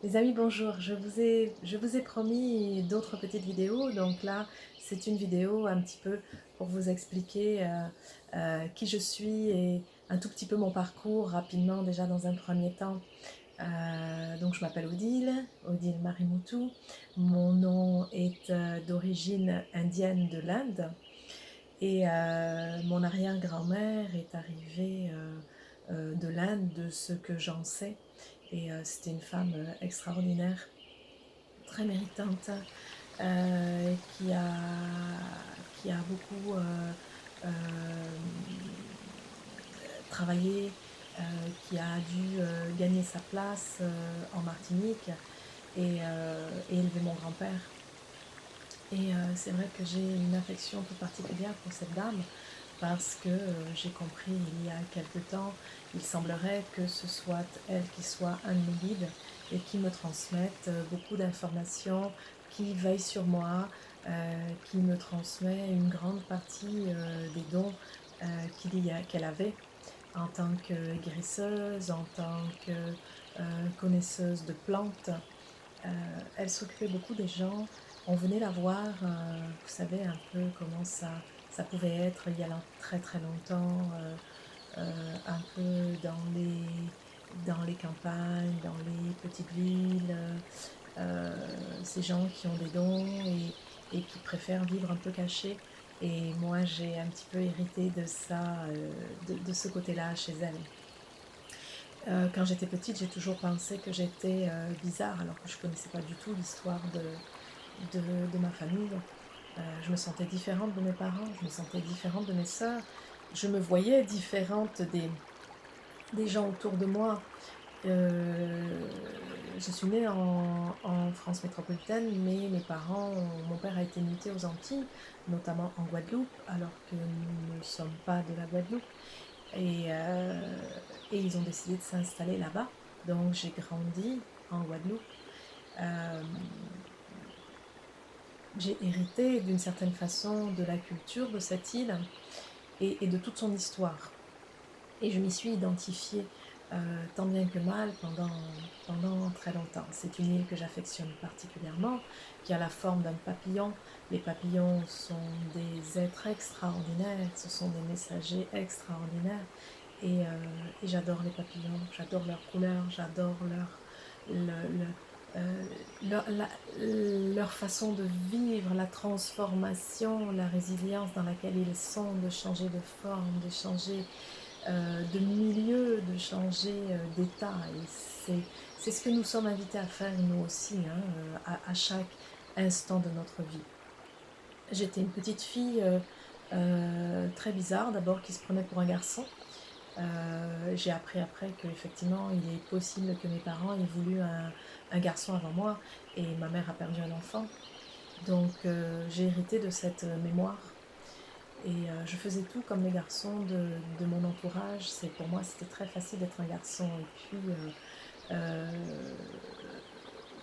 Les amis, bonjour. Je vous ai promis d'autres petites vidéos. Donc là, c'est une vidéo un petit peu pour vous expliquer qui je suis et un tout petit peu mon parcours rapidement déjà dans un premier temps. Donc je m'appelle Odile, Odile Marimoutou. Mon nom est d'origine indienne de l'Inde et mon arrière-grand-mère est arrivée de l'Inde, de ce que j'en sais. Et c'était une femme extraordinaire, très méritante, qui a beaucoup euh, travaillé, qui a dû gagner sa place en Martinique et élever mon grand-père. Et c'est vrai que j'ai une affection toute particulière pour cette dame parce que j'ai compris il y a quelque temps, il semblerait que ce soit elle qui soit un de mes guides et qui me transmette beaucoup d'informations, qui veille sur moi, qui me transmet une grande partie des dons qu'elle avait en tant que guérisseuse, en tant que connaisseuse de plantes. Elle s'occupait beaucoup des gens. On venait la voir, vous savez un peu comment ça pouvait être il y a très très longtemps, un peu dans les campagnes, dans les petites villes, ces gens qui ont des dons et qui préfèrent vivre un peu cachés. Et moi j'ai un petit peu hérité de ça, de ce côté-là chez elle. Quand j'étais petite, j'ai toujours pensé que j'étais bizarre alors que je ne connaissais pas du tout l'histoire de ma famille. Je me sentais différente de mes parents, je me sentais différente de mes sœurs, je me voyais différente des gens autour de moi. Euh, je suis née en France métropolitaine, mais mon père a été muté aux Antilles, notamment en Guadeloupe, alors que nous ne sommes pas de la Guadeloupe. Et, euh, et ils ont décidé de s'installer là-bas. Donc j'ai grandi en Guadeloupe. Euh, j'ai hérité d'une certaine façon de la culture de cette île et de toute son histoire. Et je m'y suis identifiée tant bien que mal pendant très longtemps. C'est une île que j'affectionne particulièrement, qui a la forme d'un papillon. Les papillons sont des êtres extraordinaires, ce sont des messagers extraordinaires. Et j'adore les papillons, j'adore leurs couleurs, j'adore euh, leur façon de vivre, la transformation, la résilience dans laquelle ils sont, de changer de forme, de changer de milieu, de changer d'état. Et c'est ce que nous sommes invités à faire nous aussi, hein, à chaque instant de notre vie. J'étais une petite fille très bizarre, d'abord qui se prenait pour un garçon. J'ai appris après qu'effectivement il est possible que mes parents aient voulu un garçon avant moi et ma mère a perdu un enfant. Donc j'ai hérité de cette mémoire et je faisais tout comme les garçons de mon entourage. Pour moi, c'était très facile d'être un garçon. Et puis, euh,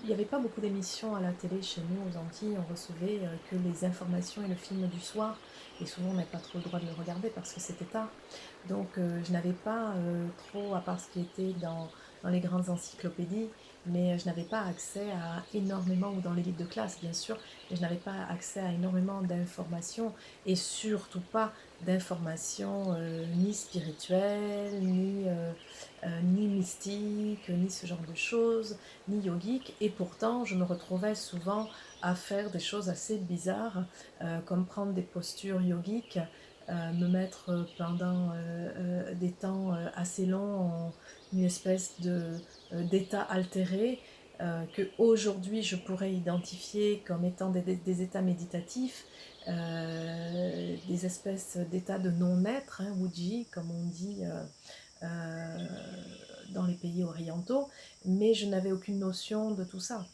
il n'y avait pas beaucoup d'émissions à la télé chez nous aux Antilles. On recevait que les informations et le film du soir. Et souvent, on n'avait pas trop le droit de le regarder parce que c'était tard. Donc, je n'avais pas trop, à part ce qui était dans les grandes encyclopédies, mais je n'avais pas accès à énormément, ou dans les livres de classe, bien sûr, mais je n'avais pas accès à énormément d'informations et surtout pas d'informations ni spirituelles, ni mystiques, ni ce genre de choses, ni yogiques. Et pourtant, je me retrouvais souvent à faire des choses assez bizarres, comme prendre des postures yogiques, me mettre pendant des temps assez longs en une espèce d'état altéré que aujourd'hui je pourrais identifier comme étant des états méditatifs, des espèces d'états de non-être, hein, Wuji, comme on dit euh, dans les pays orientaux, mais je n'avais aucune notion de tout ça.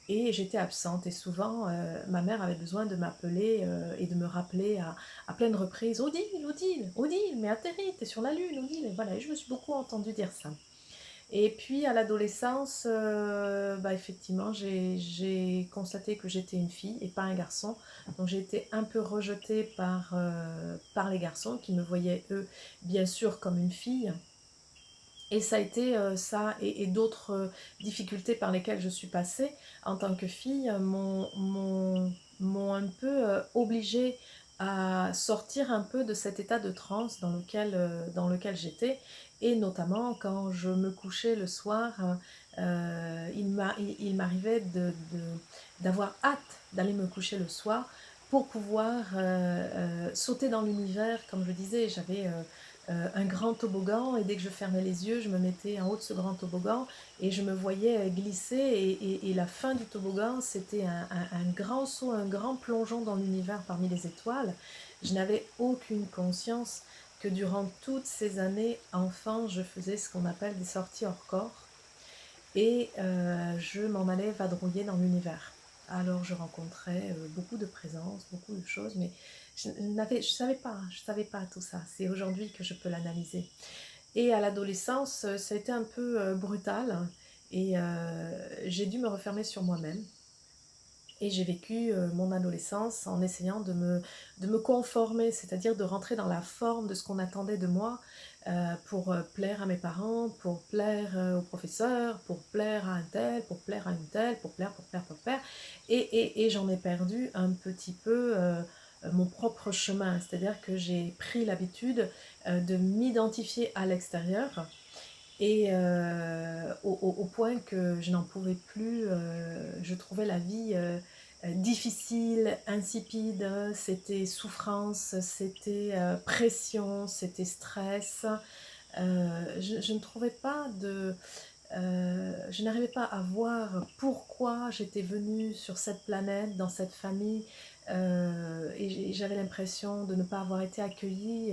Et j'étais absente et souvent ma mère avait besoin de m'appeler et de me rappeler à pleine reprise: Odile, Odile, Odile, mais atterris, t'es sur la lune, Odile. Et voilà, et je me suis beaucoup entendue dire ça. Et puis à l'adolescence, bah, effectivement, j'ai constaté que j'étais une fille et pas un garçon. Donc j'ai été un peu rejetée par les garçons qui me voyaient, eux, bien sûr, comme une fille. Et ça a été ça et d'autres difficultés par lesquelles je suis passée en tant que fille m'ont un peu obligée à sortir un peu de cet état de transe dans lequel j'étais. Et notamment quand je me couchais le soir, il m'arrivait d'avoir hâte d'aller me coucher le soir pour pouvoir sauter dans l'univers. Comme je disais, j'avais un grand toboggan et dès que je fermais les yeux, je me mettais en haut de ce grand toboggan et je me voyais glisser et la fin du toboggan, c'était un grand saut, un grand plongeon dans l'univers parmi les étoiles. Je n'avais aucune conscience que durant toutes ces années, enfant, je faisais ce qu'on appelle des sorties hors corps et je m'en allais vadrouiller dans l'univers. Alors je rencontrais beaucoup de présences, beaucoup de choses, mais je savais pas tout ça. C'est aujourd'hui que je peux l'analyser. Et à l'adolescence, ça a été un peu brutal et j'ai dû me refermer sur moi-même. Et j'ai vécu mon adolescence en essayant de me conformer, c'est-à-dire de rentrer dans la forme de ce qu'on attendait de moi pour plaire à mes parents, pour plaire aux professeurs, pour plaire à un tel, pour plaire à une telle, pour plaire, pour plaire, pour plaire. Et j'en ai perdu un petit peu mon propre chemin, c'est-à-dire que j'ai pris l'habitude de m'identifier à l'extérieur et au point que je n'en pouvais plus, je trouvais la vie difficile, insipide, c'était souffrance, c'était pression, c'était stress. Je ne trouvais pas de... je n'arrivais pas à voir pourquoi j'étais venue sur cette planète, dans cette famille, et j'avais l'impression de ne pas avoir été accueillie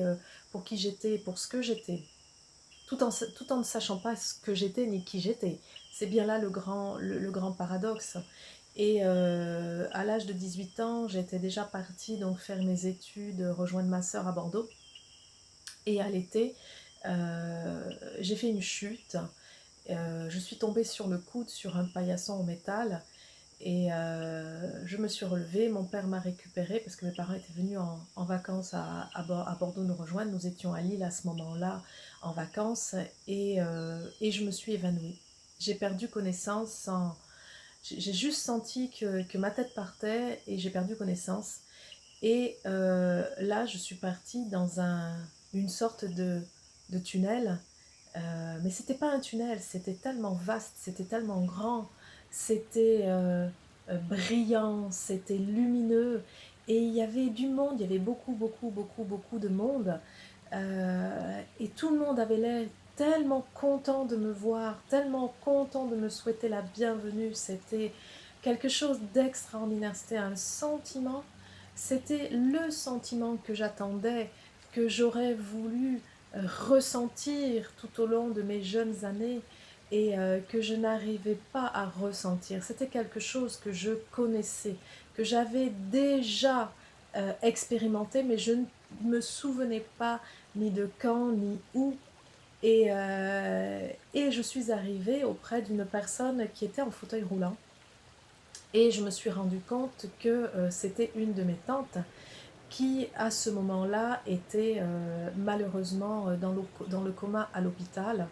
pour qui j'étais, pour ce que j'étais tout en ne sachant pas ce que j'étais ni qui j'étais. C'est bien là le grand paradoxe. Et à l'âge de 18 ans, j'étais déjà partie donc faire mes études, rejoindre ma sœur à Bordeaux. Et à l'été, j'ai fait une chute. Je suis tombée sur le coude sur un paillasson en métal. Et je me suis relevée, mon père m'a récupérée parce que mes parents étaient venus en vacances à Bordeaux nous rejoindre. Nous étions à Lille à ce moment-là en vacances et je me suis évanouie. J'ai perdu connaissance j'ai juste senti que ma tête partait et j'ai perdu connaissance. Et là, je suis partie dans une sorte de tunnel. Mais c'était pas un tunnel, c'était tellement vaste, c'était tellement grand, c'était brillant, c'était lumineux. Et il y avait du monde, il y avait beaucoup, beaucoup, beaucoup, beaucoup de monde. Et tout le monde avait l'air tellement content de me voir, tellement content de me souhaiter la bienvenue. C'était quelque chose d'extraordinaire, c'était un sentiment, c'était le sentiment que j'attendais, que j'aurais voulu ressentir tout au long de mes jeunes années et que je n'arrivais pas à ressentir. C'était quelque chose que je connaissais, que j'avais déjà expérimenté, mais je ne me souvenais pas ni de quand, ni où. Et je suis arrivée auprès d'une personne qui était en fauteuil roulant. Et je me suis rendu compte que c'était une de mes tantes qui, à ce moment-là, était malheureusement dans le coma à l'hôpital.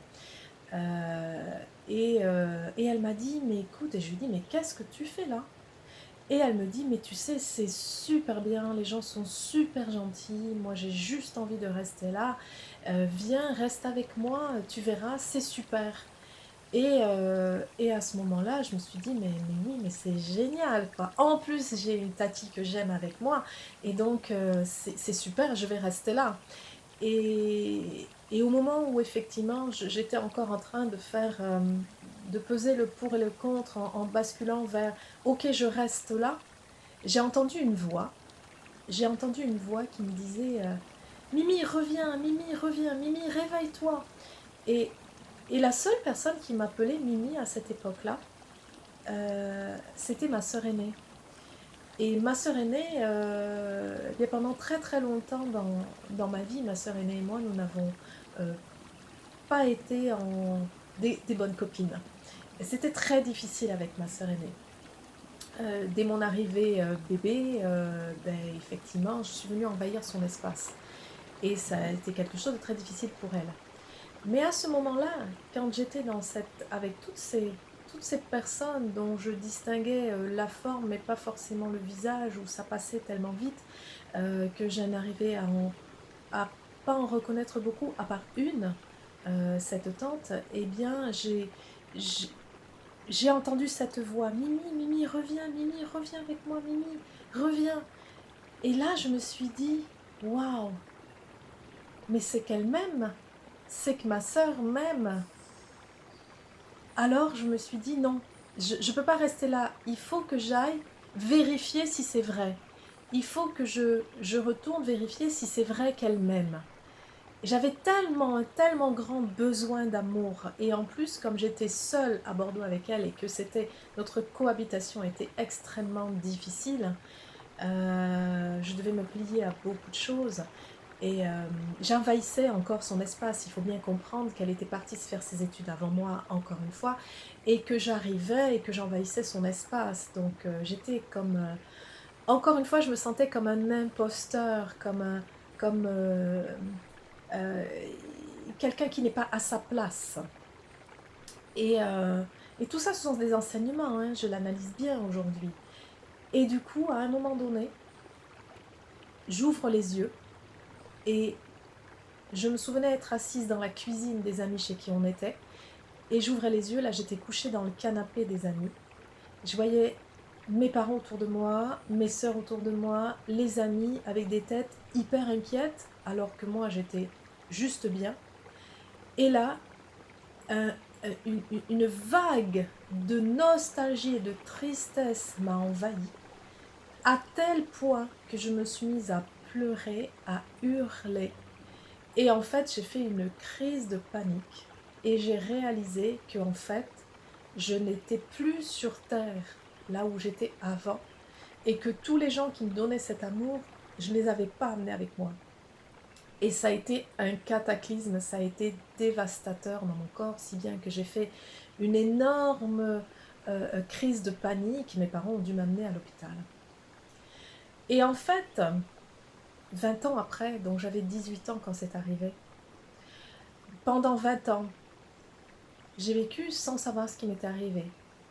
Et elle m'a dit, mais écoute, et je lui dis, mais qu'est-ce que tu fais là? Et elle me dit, mais tu sais, c'est super bien, les gens sont super gentils, moi j'ai juste envie de rester là, viens, reste avec moi, tu verras, c'est super. Et à ce moment-là, je me suis dit, mais oui, mais c'est génial, quoi. En plus, j'ai une tati que j'aime avec moi, et donc c'est super, je vais rester là. Et au moment où effectivement j'étais encore en train de peser le pour et le contre en basculant vers ok je reste là, j'ai entendu une voix, qui me disait Mimi reviens, Mimi reviens, Mimi réveille-toi. Et, et la seule personne qui m'appelait Mimi à cette époque-là, c'était ma sœur aînée. Et ma sœur aînée, bien pendant très très longtemps dans ma vie, ma sœur aînée et moi, nous n'avons euh, pas été des bonnes copines. Et c'était très difficile avec ma sœur aînée. Dès mon arrivée bébé, effectivement, je suis venue envahir son espace. Et ça a été quelque chose de très difficile pour elle. Mais à ce moment-là, quand j'étais avec toutes ces personnes dont je distinguais la forme mais pas forcément le visage, où ça passait tellement vite que je n'arrivais à pas en reconnaître beaucoup, à part une, cette tante, eh bien j'ai j'ai entendu cette voix: «Mimi, Mimi, reviens avec moi, Mimi, reviens!» Et là, je me suis dit: «Waouh, mais c'est qu'elle m'aime, c'est que ma sœur m'aime!» Alors je me suis dit: «Non, je peux pas rester là, il faut que j'aille vérifier si c'est vrai. Il faut que je retourne vérifier si c'est vrai qu'elle m'aime». J'avais tellement, un tellement grand besoin d'amour et en plus, comme j'étais seule à Bordeaux avec elle et que notre cohabitation était extrêmement difficile, je devais me plier à beaucoup de choses et j'envahissais encore son espace. Il faut bien comprendre qu'elle était partie se faire ses études avant moi, encore une fois, et que j'arrivais et que j'envahissais son espace. Donc j'étais comme, encore une fois, je me sentais comme un imposteur, comme heu, quelqu'un qui n'est pas à sa place. Et et tout ça, ce sont des enseignements, hein, je l'analyse bien aujourd'hui. Et du coup, à un moment donné, j'ouvre les yeux et je me souvenais être assise dans la cuisine des amis chez qui on était et j'ouvrais les yeux, là, j'étais couchée dans le canapé des amis. Je voyais mes parents autour de moi, mes sœurs autour de moi, les amis avec des têtes hyper inquiètes, alors que moi, j'étais juste bien. Et là, un une vague de nostalgie et de tristesse m'a envahie, à tel point que je me suis mise à pleurer, à hurler. Et en fait, j'ai fait une crise de panique et j'ai réalisé qu'en fait, je n'étais plus sur terre, là où j'étais avant, et que tous les gens qui me donnaient cet amour, je ne les avais pas amenés avec moi. Et ça a été un cataclysme, ça a été dévastateur dans mon corps, si bien que j'ai fait une énorme crise de panique. Mes parents ont dû m'amener à l'hôpital. Et en fait, 20 ans après, donc j'avais 18 ans quand c'est arrivé, pendant 20 ans, j'ai vécu sans savoir ce qui m'était arrivé.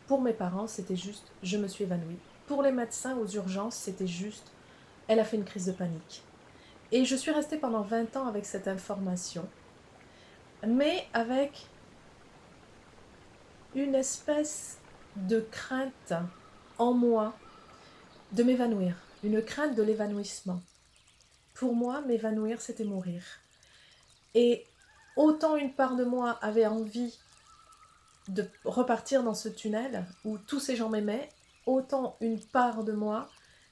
Pour mes parents, c'était juste, je me suis évanouie. Pour les médecins aux urgences, c'était juste, elle a fait une crise de panique. Et je suis restée pendant 20 ans avec cette information, mais avec une espèce de crainte en moi de m'évanouir, une crainte de l'évanouissement. Pour moi, m'évanouir, c'était mourir. Et autant une part de moi avait envie de repartir dans ce tunnel où tous ces gens m'aimaient, autant une part de moi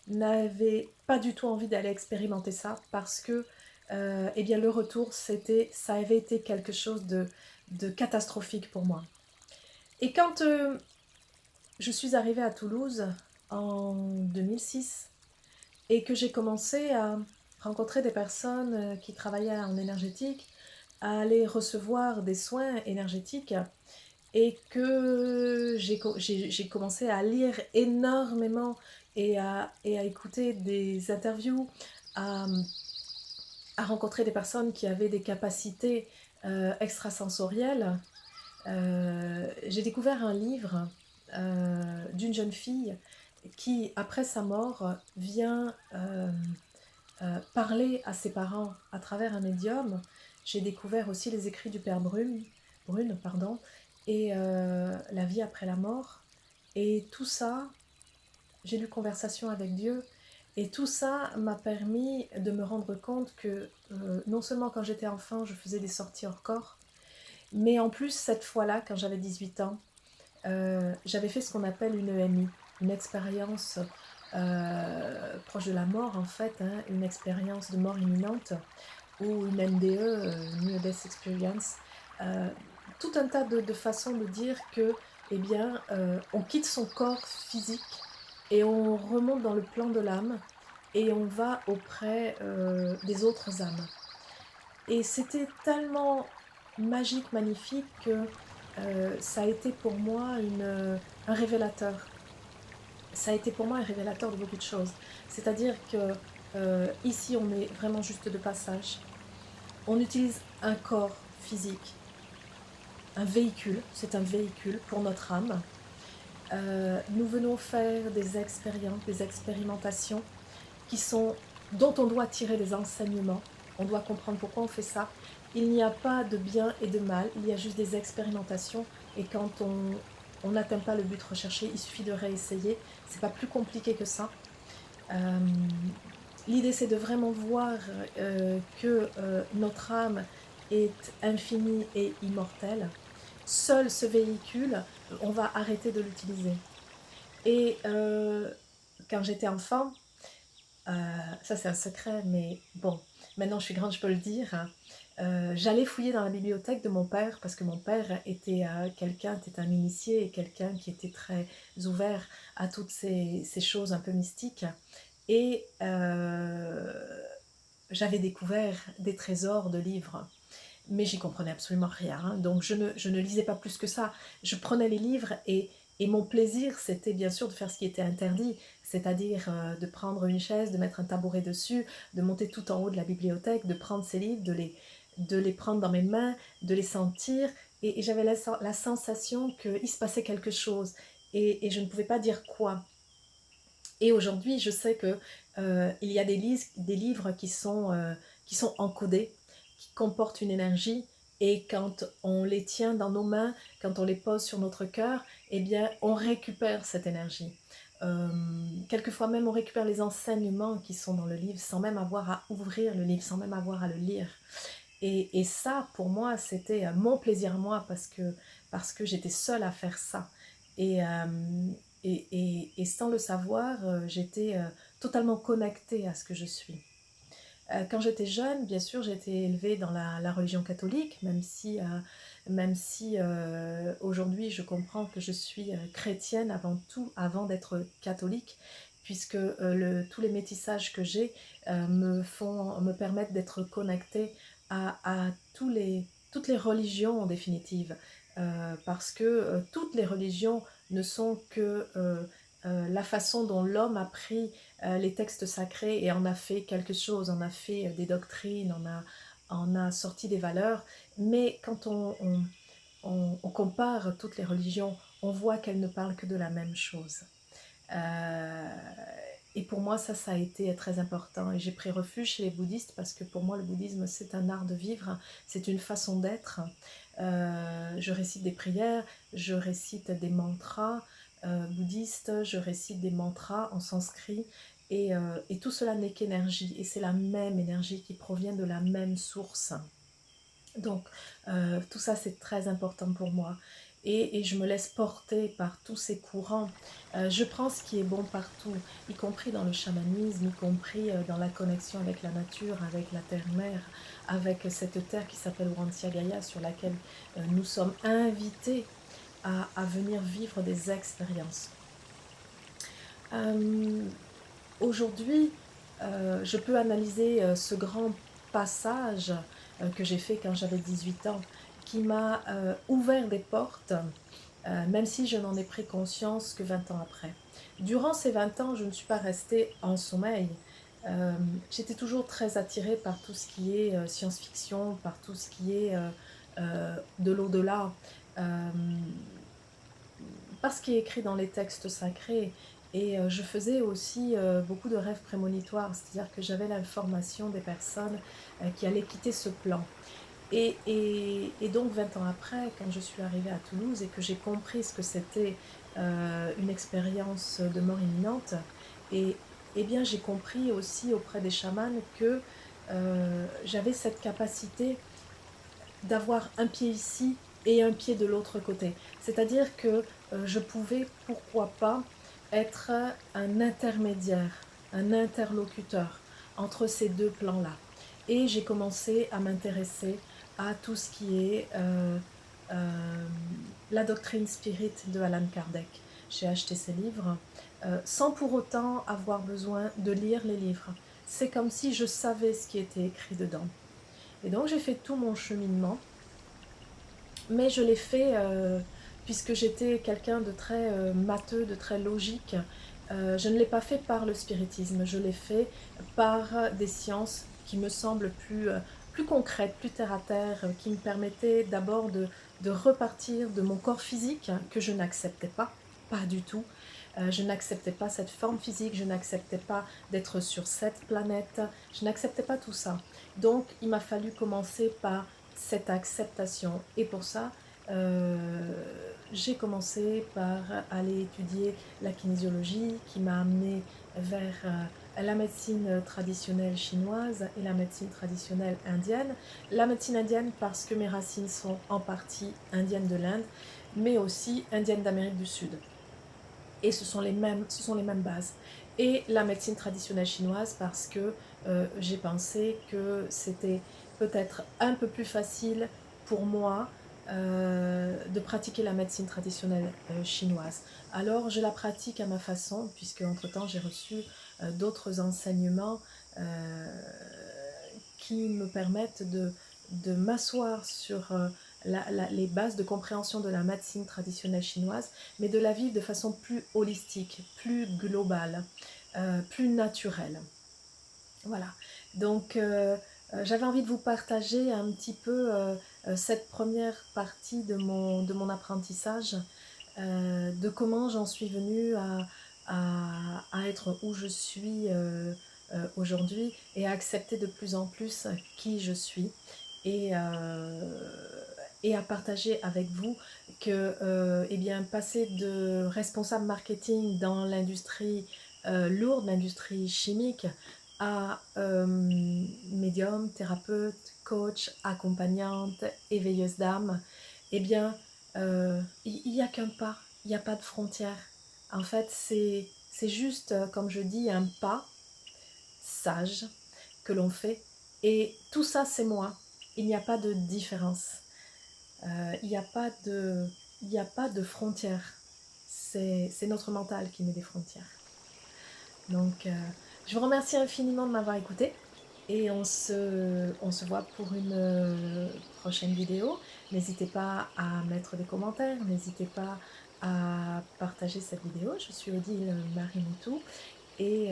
n'avait pas du tout envie d'aller expérimenter ça parce que eh bien, le retour, ça avait été quelque chose de catastrophique pour moi. Et quand je suis arrivée à Toulouse en 2006 et que j'ai commencé à rencontrer des personnes qui travaillaient en énergétique, à aller recevoir des soins énergétiques et que j'ai commencé à lire énormément et à écouter des interviews, à, à rencontrer des personnes qui avaient des capacités extrasensorielles. J'ai découvert un livre d'une jeune fille qui, après sa mort, vient parler à ses parents à travers un médium. J'ai découvert aussi les écrits du père Brune, pardon, et la vie après la mort. Et tout ça, j'ai lu Conversation avec Dieu, et tout ça m'a permis de me rendre compte que non seulement quand j'étais enfant, je faisais des sorties hors corps, mais en plus, cette fois-là, quand j'avais 18 ans, j'avais fait ce qu'on appelle une EMI, une expérience proche de la mort en fait, hein, une expérience de mort imminente ou une NDE, Near Death Experience. Euh, Tout un tas de façons de dire que, eh bien, on quitte son corps physique et on remonte dans le plan de l'âme et on va auprès des autres âmes. Et c'était tellement magique, magnifique que ça a été pour moi un révélateur. Ça a été pour moi un révélateur de beaucoup de choses. C'est-à-dire que ici, on est vraiment juste de passage. On utilise un corps physique un véhicule, c'est un véhicule pour notre âme. Nous venons faire des expériences, des expérimentations qui sont, dont on doit tirer des enseignements, on doit comprendre pourquoi on fait ça. Il n'y a pas de bien et de mal, il y a juste des expérimentations et quand on n'atteint pas le but recherché, il suffit de réessayer, c'est pas plus compliqué que ça. Euh, L'idée c'est de vraiment voir que notre âme est infinie et immortelle. Seul ce véhicule, on va arrêter de l'utiliser. Et quand j'étais enfant, ça c'est un secret, mais bon, maintenant je suis grande, je peux le dire. Hein. J'allais fouiller dans la bibliothèque de mon père parce que mon père était était un initié et quelqu'un qui était très ouvert à toutes ces choses un peu mystiques. Et j'avais découvert des trésors de livres, mais j'y comprenais absolument rien. Hein. Donc je ne lisais pas plus que ça. Je prenais les livres et mon plaisir, c'était bien sûr de faire ce qui était interdit, c'est-à-dire de prendre une chaise, de mettre un tabouret dessus, de monter tout en haut de la bibliothèque, de prendre ces livres, de les prendre dans mes mains, de les sentir, et j'avais la sensation qu'il se passait quelque chose, et je ne pouvais pas dire quoi. Et aujourd'hui, je sais que il y a des livres qui sont encodés, qui comportent une énergie, et quand on les tient dans nos mains, quand on les pose sur notre cœur, eh bien, on récupère cette énergie. Euh, Quelquefois même, on récupère les enseignements qui sont dans le livre sans même avoir à ouvrir le livre, sans même avoir à le lire. Et ça, pour moi, c'était mon plaisir à moi parce que j'étais seule à faire ça. Et, et sans le savoir, j'étais totalement connectée à ce que je suis. Quand j'étais jeune, bien sûr, j'ai été élevée dans la religion catholique, même si aujourd'hui je comprends que je suis chrétienne avant tout, avant d'être catholique, puisque tous les métissages que j'ai me permettent d'être connectée à toutes les religions en définitive, parce que toutes les religions ne sont que la façon dont l'homme a pris les textes sacrés et en a fait quelque chose, en a fait des doctrines, en a sorti des valeurs, mais quand on compare toutes les religions, on voit qu'elles ne parlent que de la même chose. Euh, et pour moi, ça a été très important. Et j'ai pris refuge chez les bouddhistes parce que pour moi, le bouddhisme, c'est un art de vivre, c'est une façon d'être. Je récite des prières, je récite des mantras bouddhistes, je récite des mantras en sanskrit. Et tout cela n'est qu'énergie. Et c'est la même énergie qui provient de la même source. Donc, tout ça, c'est très important pour moi. Et je me laisse porter par tous ces courants. Je prends ce qui est bon partout, y compris dans le chamanisme, y compris dans la connexion avec la nature, avec la terre-mère, avec cette terre qui s'appelle Urantia Gaïa, sur laquelle nous sommes invités à venir vivre des expériences. Aujourd'hui, je peux analyser ce grand passage que j'ai fait quand j'avais 18 ans, qui m'a ouvert des portes, même si je n'en ai pris conscience que 20 ans après. Durant ces 20 ans, je ne suis pas restée en sommeil. J'étais toujours très attirée par tout ce qui est science-fiction, par tout ce qui est de l'au-delà, euh, par ce qui est écrit dans les textes sacrés. Et je faisais aussi beaucoup de rêves prémonitoires, c'est-à-dire que j'avais l'information des personnes qui allaient quitter ce plan. Et donc 20 ans après, quand je suis arrivée à Toulouse et que j'ai compris ce que c'était une expérience de mort imminente, et bien j'ai compris aussi auprès des chamans que j'avais cette capacité d'avoir un pied ici et un pied de l'autre côté. C'est-à-dire que je pouvais, pourquoi pas, être un intermédiaire, un interlocuteur entre ces deux plans-là. Et j'ai commencé à m'intéresser à tout ce qui est la doctrine spirit de Allan Kardec. J'ai acheté ses livres sans pour autant avoir besoin de lire les livres. C'est comme si je savais ce qui était écrit dedans. Et donc j'ai fait tout mon cheminement, mais je l'ai fait puisque j'étais quelqu'un de très matheux, de très logique. Je ne l'ai pas fait par le spiritisme, je l'ai fait par des sciences qui me semblent plus concrètes, plus terre à terre, qui me permettaient d'abord de repartir de mon corps physique que je n'acceptais pas du tout. Je n'acceptais pas cette forme physique, je n'acceptais pas d'être sur cette planète, je n'acceptais pas tout ça. Donc il m'a fallu commencer par cette acceptation. Et pour ça, j'ai commencé par aller étudier la kinésiologie qui m'a amenée vers la médecine traditionnelle chinoise et la médecine traditionnelle indienne. La médecine indienne parce que mes racines sont en partie indiennes de l'Inde, mais aussi indiennes d'Amérique du Sud. Et ce sont les mêmes bases. Et la médecine traditionnelle chinoise parce que j'ai pensé que c'était peut-être un peu plus facile pour moi de pratiquer la médecine traditionnelle chinoise. Alors je la pratique à ma façon, puisque entre-temps j'ai reçu d'autres enseignements qui me permettent de m'asseoir sur les bases de compréhension de la médecine traditionnelle chinoise, mais de la vivre de façon plus holistique, plus globale, plus naturelle. Voilà. Donc, j'avais envie de vous partager un petit peu cette première partie de mon apprentissage, de comment j'en suis venue à être où je suis aujourd'hui et à accepter de plus en plus qui je suis et, et à partager avec vous que eh bien, passer de responsable marketing dans l'industrie lourde, l'industrie chimique, à médium, thérapeute, coach, accompagnante, éveilleuse d'âme, eh bien, il n'y a qu'un pas, il n'y a pas de frontière. En fait, c'est juste, comme je dis, un pas sage que l'on fait. Et tout ça, c'est moi. Il n'y a pas de différence. Il n'y a pas de, il n'y a pas de frontières. C'est notre mental qui met des frontières. Donc, je vous remercie infiniment de m'avoir écouté. Et on se voit pour une prochaine vidéo. N'hésitez pas à mettre des commentaires, n'hésitez pas à partager cette vidéo. Je suis Odile Marimoutou et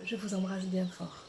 je vous embrasse bien fort.